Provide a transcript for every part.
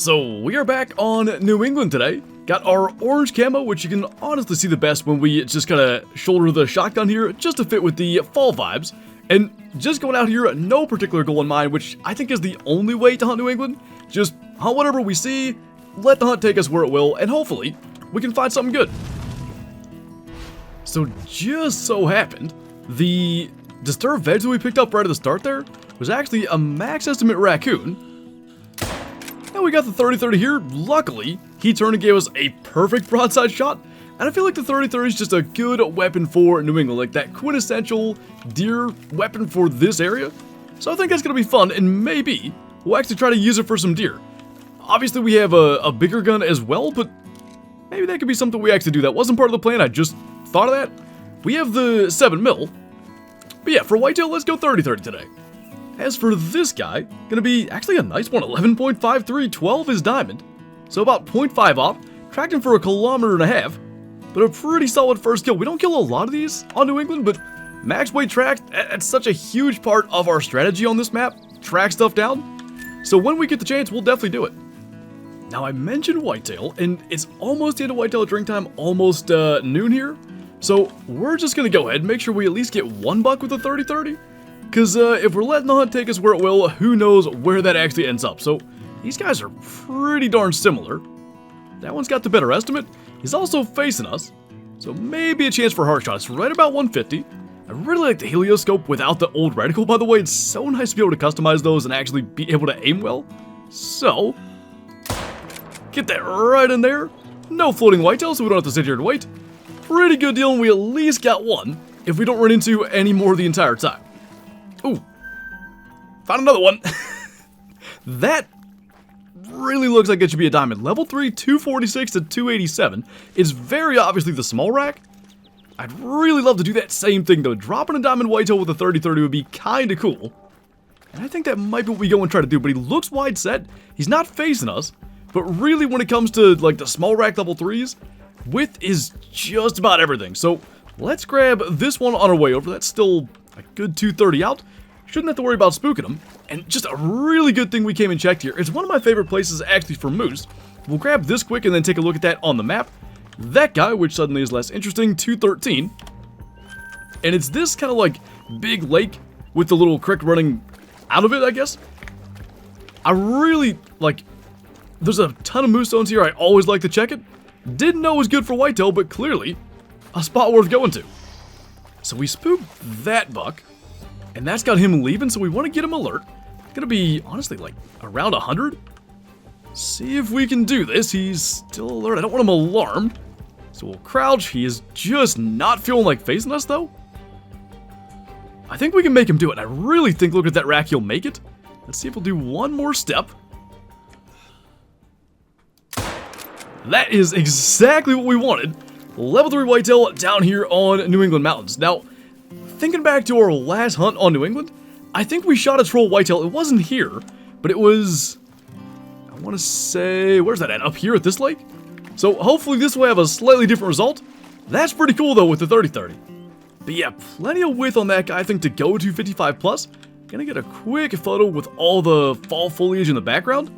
So we are back on New England today. Got our orange camo, which you can honestly see the best when we just gotta shoulder the shotgun here, just to fit with the fall vibes. And just going out here, no particular goal in mind, which I think is the only way to hunt New England. Just hunt whatever we see, let the hunt take us where it will, and hopefully we can find something good. So just so happened, the disturbed veg that we picked up right at the start there was actually a max estimate raccoon. And we got the 30-30 here. Luckily, he turned and gave us a perfect broadside shot. And I feel like the 30-30 is just a good weapon for New England, like that quintessential deer weapon for this area. So I think that's going to be fun, and maybe we'll actually try to use it for some deer. Obviously, we have a bigger gun as well, but maybe that could be something we actually do. That wasn't part of the plan, I just thought of that. We have the 7mm. But yeah, for whitetail, let's go 30-30 today. As for this guy, gonna be actually a nice one, 11.53, 12 is diamond. So about 0.5 off, tracked him for 1.5 kilometers, but a pretty solid first kill. We don't kill a lot of these on New England, but max weight tracked, that's such a huge part of our strategy on this map, track stuff down. So when we get the chance, we'll definitely do it. Now I mentioned whitetail, and it's almost the end of whitetail drink time, almost noon here. So we're just gonna go ahead and make sure we at least get one buck with a 30-30. Because if we're letting the hunt take us where it will, who knows where that actually ends up. So these guys are pretty darn similar. That one's got the better estimate. He's also facing us, so maybe a chance for a heart shot. It's right about 150. I really like the helioscope without the old reticle, by the way. It's so nice to be able to customize those and actually be able to aim well. So, get that right in there. No floating whitetail, so we don't have to sit here and wait. Pretty good deal, and we at least got one if we don't run into any more the entire time. Ooh, found another one. That really looks like it should be a diamond. Level 3, 246 to 287. It's very obviously the small rack. I'd really love to do that same thing though. Dropping a diamond whitetail with a 30-30 would be kinda cool. And I think that might be what we go and try to do, but he looks wide set. He's not facing us, but really when it comes to like the small rack level 3s, width is just about everything. So let's grab this one on our way over. That's still a good 230 out. Shouldn't have to worry about spooking them. And just a really good thing we came and checked here. It's one of my favorite places actually for moose. We'll grab this quick and then take a look at that on the map. That guy, which suddenly is less interesting, 213. And it's this kind of like big lake with the little creek running out of it, I guess. I really like, there's a ton of moose zones here. I always like to check it. Didn't know it was good for whitetail, but clearly a spot worth going to. So we spooked that buck, and that's got him leaving, so we want to get him alert. Gonna be, honestly, like, around 100. See if we can do this. He's still alert. I don't want him alarmed. So we'll crouch. He is just not feeling like facing us, though. I think we can make him do it. I really think, look at that rack, he'll make it. Let's see if he'll do one more step. That is exactly what we wanted. Level 3 whitetail down here on New England mountains. Now, thinking back to our last hunt on New England, I think we shot a troll whitetail. It wasn't here, but it was, I want to say, where's that at? Up here at this lake? So hopefully this will have a slightly different result. That's pretty cool though with the 30-30. But yeah, plenty of width on that guy, I think, to go to 55 plus. Gonna get a quick photo with all the fall foliage in the background.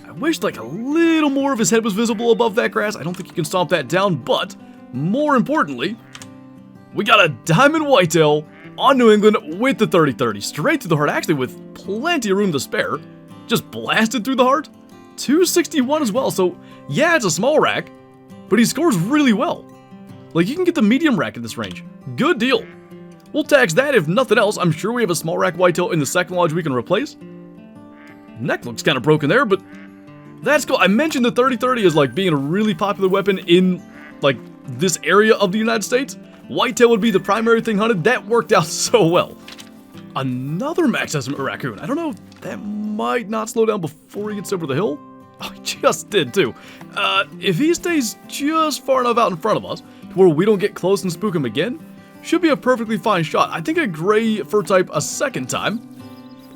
I wish like a little more of his head was visible above that grass. I don't think you can stomp that down, but more importantly, we got a diamond whitetail on New England with the 30-30. Straight through the heart, actually with plenty of room to spare. Just blasted through the heart. 261 as well, so yeah, it's a small rack, but he scores really well. Like, you can get the medium rack at this range. Good deal. We'll tax that if nothing else. I'm sure we have a small rack whitetail in the second lodge we can replace. Neck looks kind of broken there, but that's cool. I mentioned the 30-30 as like being a really popular weapon in like this area of the United States. Whitetail would be the primary thing hunted. That worked out so well. Another max estimate raccoon. I don't know, that might not slow down before he gets over the hill. Oh, he just did too. If he stays just far enough out in front of us to where we don't get close and spook him again, should be a perfectly fine shot. I think a gray fur type a second time.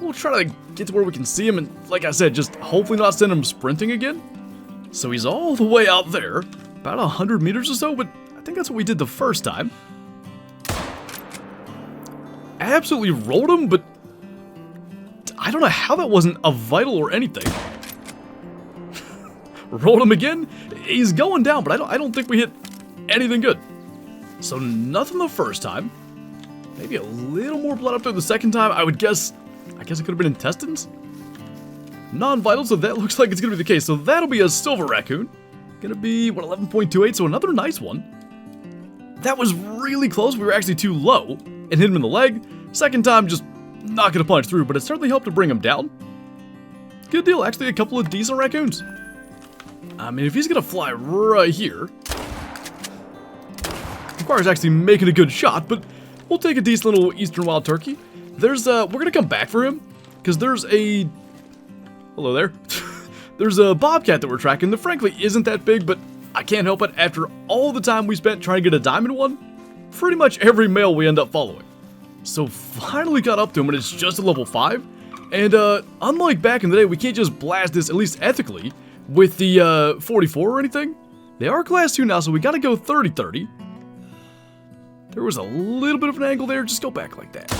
We'll try to get to where we can see him and, like I said, just hopefully not send him sprinting again. So he's all the way out there, about 100 meters or so, but I think that's what we did the first time. Absolutely rolled him, but I don't know how that wasn't a vital or anything. Rolled him again. He's going down, but I don't think we hit anything good. So nothing the first time. Maybe a little more blood up there the second time. I guess it could have been intestines. Non-vital, so that looks like it's gonna be the case. So that'll be a silver raccoon. Gonna be, what, 11.28, so another nice one. That was really close. We were actually too low and hit him in the leg. Second time, just not gonna punch through, but it certainly helped to bring him down. Good deal, actually a couple of decent raccoons. I mean, if he's gonna fly right here, requires actually making a good shot, but we'll take a decent little eastern wild turkey. There's, we're gonna come back for him, because there's a, hello there. There's a bobcat that we're tracking that frankly isn't that big, but I can't help it. After all the time we spent trying to get a diamond one, pretty much every male we end up following. So finally got up to him, and it's just a level 5. And unlike back in the day, we can't just blast this, at least ethically, with the 44 or anything. They are class 2 now, so we gotta go 30-30. There was a little bit of an angle there, just go back like that.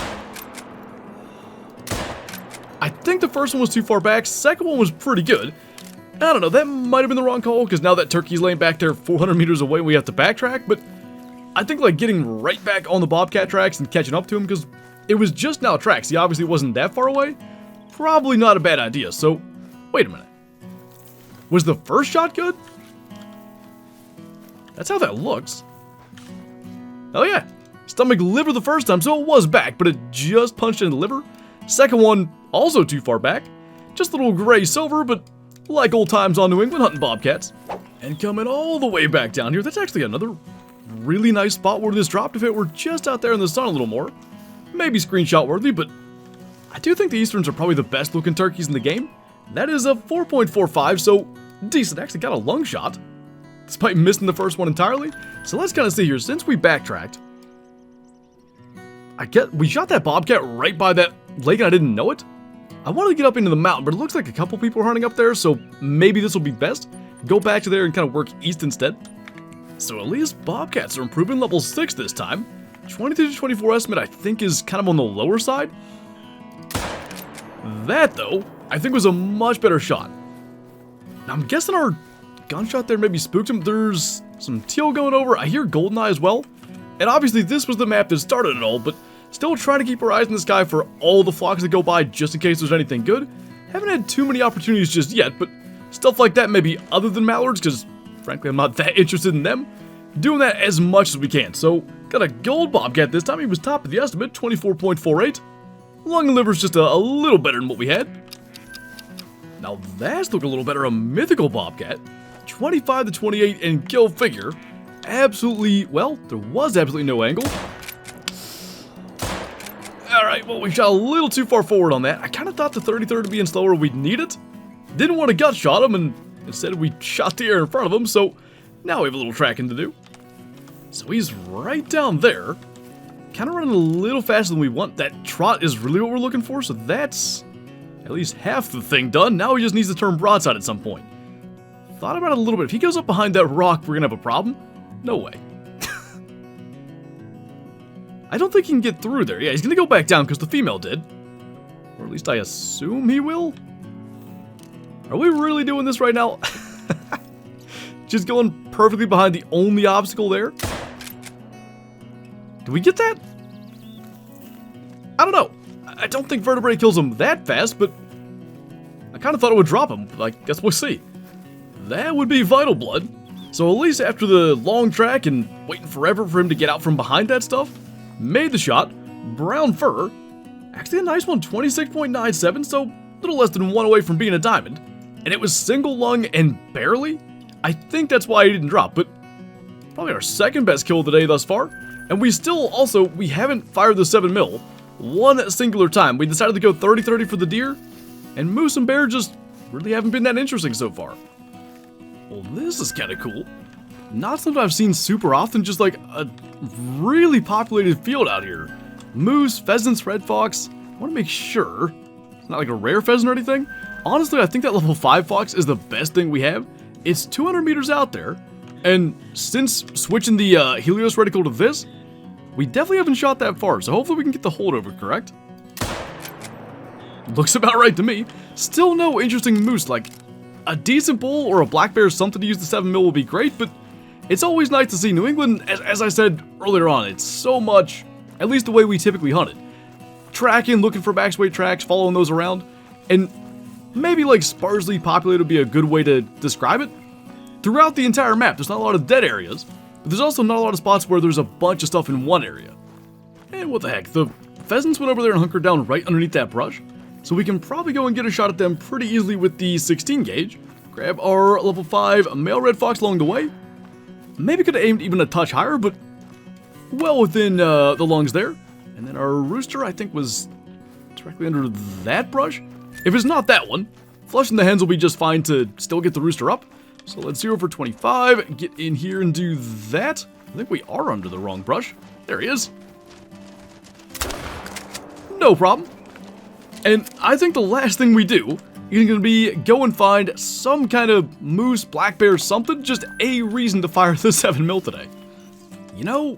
I think the first one was too far back, second one was pretty good. I don't know, that might have been the wrong call, because now that turkey's laying back there 400 meters away, we have to backtrack, but I think like getting right back on the bobcat tracks and catching up to him, because it was just now tracks, he obviously wasn't that far away, probably not a bad idea. So, wait a minute. Was the first shot good? That's how that looks. Oh yeah, stomach liver the first time, so it was back, but it just punched in the liver. Second one, also too far back. Just a little gray silver, but like old times on New England hunting bobcats. And coming all the way back down here, that's actually another really nice spot where this dropped. If it were just out there in the sun a little more, maybe screenshot worthy, but I do think the Easterns are probably the best looking turkeys in the game. That is a 4.45, so decent. Actually got a lung shot, despite missing the first one entirely. So let's kind of see here. Since we backtracked, we shot that bobcat right by that lake and I didn't know it. I wanted to get up into the mountain, but it looks like a couple people are hunting up there, so maybe this will be best. Go back to there and kind of work east instead. So at least bobcats are improving, level 6 this time. 23 to 24 estimate I think is kind of on the lower side. That though, I think was a much better shot. Now I'm guessing our gunshot there maybe spooked him. There's some teal going over. I hear goldeneye as well. And obviously this was the map that started it all, but still trying to keep our eyes in the sky for all the flocks that go by just in case there's anything good. Haven't had too many opportunities just yet, but stuff like that maybe other than mallards, because frankly I'm not that interested in them. Doing that as much as we can. So got a gold bobcat this time. He was top of the estimate, 24.48. Lung and liver's just a little better than what we had. Now that's looking a little better. A mythical bobcat, 25 to 28 and kill figure. Absolutely, well, there was absolutely no angle. Alright, well, we shot a little too far forward on that. I kind of thought the 30-30 being slower, we'd need it. Didn't want to gut shot him, and instead we shot the air in front of him, so now we have a little tracking to do. So he's right down there. Kind of running a little faster than we want. That trot is really what we're looking for, so that's at least half the thing done. Now he just needs to turn broadside at some point. Thought about it a little bit. If he goes up behind that rock, we're going to have a problem. No way. I don't think he can get through there. Yeah, he's going to go back down because the female did. Or at least I assume he will. Are we really doing this right now? Just going perfectly behind the only obstacle there. Did we get that? I don't know. I don't think vertebrae kills him that fast, but I kind of thought it would drop him. I guess we'll see. That would be vital blood. So at least after the long track and waiting forever for him to get out from behind that stuff, made the shot. Brown fur. Actually a nice one, 26.97, so a little less than 1 away from being a diamond. And it was single lung and barely. I think that's why he didn't drop, but probably our second best kill of the day thus far. And we still also, we haven't fired the 7mm one singular time. We decided to go 30-30 for the deer, and moose and bear just really haven't been that interesting so far. Well, this is kind of cool. Not something I've seen super often, just like a really populated field out here. Moose, pheasants, red fox. I want to make sure it's not like a rare pheasant or anything. Honestly, I think that level 5 fox is the best thing we have. It's 200 meters out there, and since switching the Helios reticle to this, we definitely haven't shot that far, so hopefully we can get the holdover correct. Looks about right to me. Still no interesting moose, like a decent bull or a black bear, something to use the 7mm will be great, but it's always nice to see New England, as I said earlier on, it's so much, at least the way we typically hunt it. Tracking, looking for backsway tracks, following those around, and maybe like sparsely populated would be a good way to describe it. Throughout the entire map, there's not a lot of dead areas, but there's also not a lot of spots where there's a bunch of stuff in one area. And what the heck, the pheasants went over there and hunkered down right underneath that brush, so we can probably go and get a shot at them pretty easily with the 16 gauge. Grab our level 5 male red fox along the way. Maybe could have aimed even a touch higher, but well within the lungs there. And then our rooster, I think, was directly under that brush. If it's not that one, flushing the hens will be just fine to still get the rooster up. So let's 0 for 25, get in here and do that. I think we are under the wrong brush. There he is. No problem. And I think the last thing we do is going to be go and find some kind of moose, black bear, something, just a reason to fire the 7mm today. You know,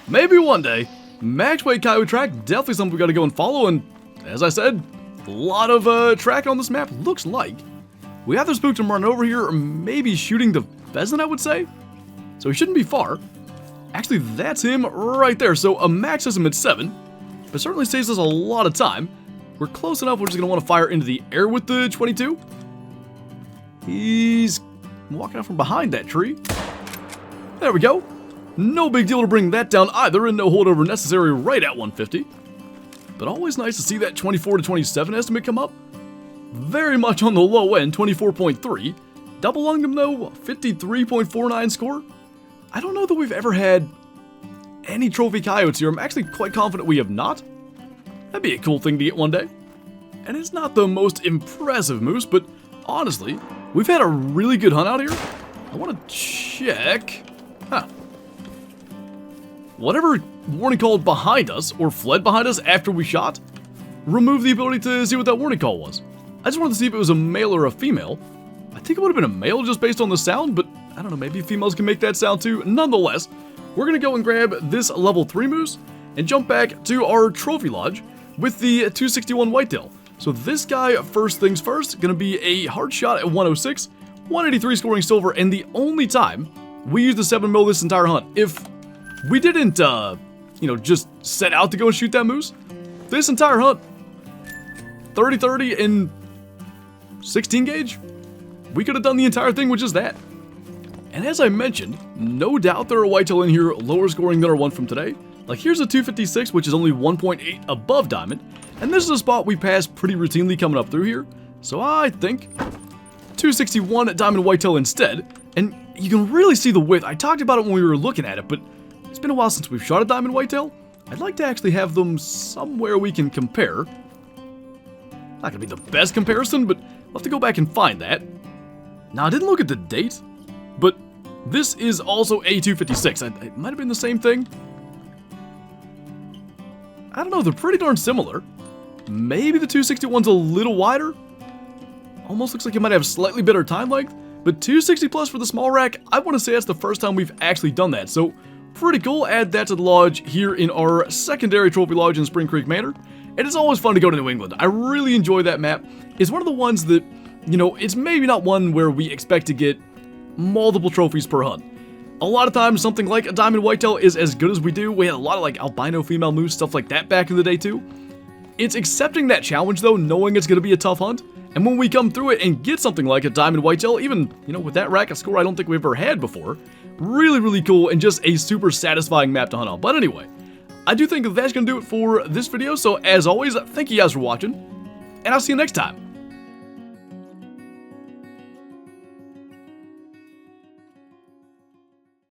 maybe one day, max weight coyote track, definitely something we got to go and follow, and as I said, a lot of tracking on this map. Looks like we either spooked him running over here or maybe shooting the pheasant, I would say. So he shouldn't be far. Actually, that's him right there. So a max system at 7, but certainly saves us a lot of time. We're close enough, we're just going to want to fire into the air with the 22. He's walking out from behind that tree. There we go. No big deal to bring that down either, and no holdover necessary right at 150. But always nice to see that 24 to 27 estimate come up. Very much on the low end, 24.3. Double lunged him though, 53.49 score. I don't know that we've ever had any trophy coyotes here. I'm actually quite confident we have not. That'd be a cool thing to get one day. And it's not the most impressive moose, but honestly, we've had a really good hunt out here. I want to check. Huh. Whatever warning call behind us, or fled behind us after we shot, removed the ability to see what that warning call was. I just wanted to see if it was a male or a female. I think it would have been a male just based on the sound, but I don't know, maybe females can make that sound too. Nonetheless, we're going to go and grab this level 3 moose and jump back to our trophy lodge with the 261 whitetail. So this guy, first things first, going to be a hard shot at 106, 183 scoring silver, and the only time we used the 7mm this entire hunt. If we didn't, just set out to go and shoot that moose, this entire hunt, 30-30 and 16 gauge, we could have done the entire thing with just that. And as I mentioned, no doubt there are whitetail in here lower scoring than our one from today. Like here's a 256, which is only 1.8 above diamond, and this is a spot we pass pretty routinely coming up through here. So I think 261 at diamond whitetail instead, and you can really see the width. I talked about it when we were looking at it, but it's been a while since we've shot a diamond whitetail. I'd like to actually have them somewhere we can compare. Not gonna be the best comparison, but I'll have to go back and find that. Now I didn't look at the date, but this is also a 256. It might have been the same thing. I don't know, they're pretty darn similar. Maybe the 261's a little wider. Almost looks like it might have slightly better time length, but 260 plus for the small rack, I want to say that's the first time we've actually done that. So pretty cool, add that to the lodge here in our secondary trophy lodge in Spring Creek Manor. And it's always fun to go to New England. I really enjoy that map. It's one of the ones that, it's maybe not one where we expect to get multiple trophies per hunt. A lot of times, something like a diamond whitetail is as good as we do. We had a lot of like albino female moose, stuff like that back in the day too. It's accepting that challenge though, knowing it's going to be a tough hunt. And when we come through it and get something like a diamond whitetail, even, with that rack, a score I don't think we've ever had before. Really, really cool and just a super satisfying map to hunt on. But anyway, I do think that's going to do it for this video. So as always, thank you guys for watching, and I'll see you next time.